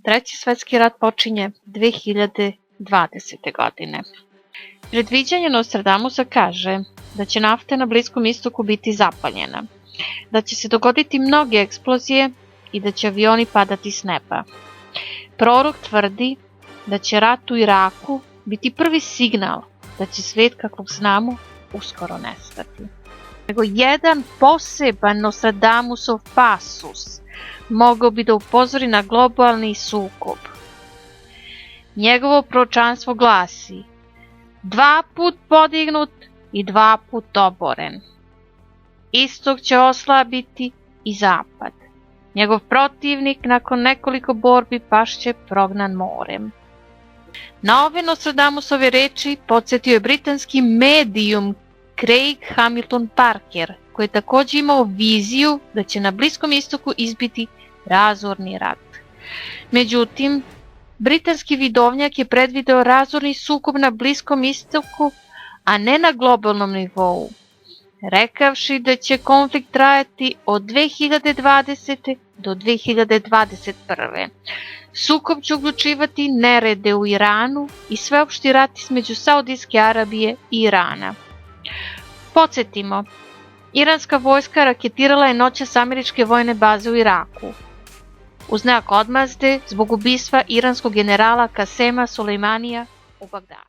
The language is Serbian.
Treći svetski rat počinje 2020. godine. Predviđanje Nostradamusa kaže da će nafta na Bliskom istoku biti zapaljena, da će se dogoditi mnoge eksplozije i da će avioni padati s neba. Prorok tvrdi da će rat u Iraku biti prvi signal da će svijet kakvog znamo uskoro nestati. Nego jedan poseban Nostradamusov pasus mogao bi da upozori na globalni sukob. Njegovo proročanstvo glasi: 2 put podignut i 2 put oboren. Istok će oslabiti i zapad. Njegov protivnik nakon nekoliko borbi pašće prognan morem. Na ove Nostradamusove reči podsjetio je britanski medijum Craig Hamilton Parker, koji je također imao viziju da će na Bliskom istoku izbiti razorni rat. Međutim, britanski vidovnjak je predvideo razorni sukob na Bliskom istoku, a ne na globalnom nivou, rekavši da će konflikt trajati od 2020. do 2021. Sukob će uključivati nerede u Iranu i sveopšti rat između Saudijske Arabije i Irana. Podsjetimo, iranska vojska raketirala je noćas američke vojne baze u Iraku, u znak odmazde zbog ubistva iranskog generala Kasema Sulejmanija u Bagdadu.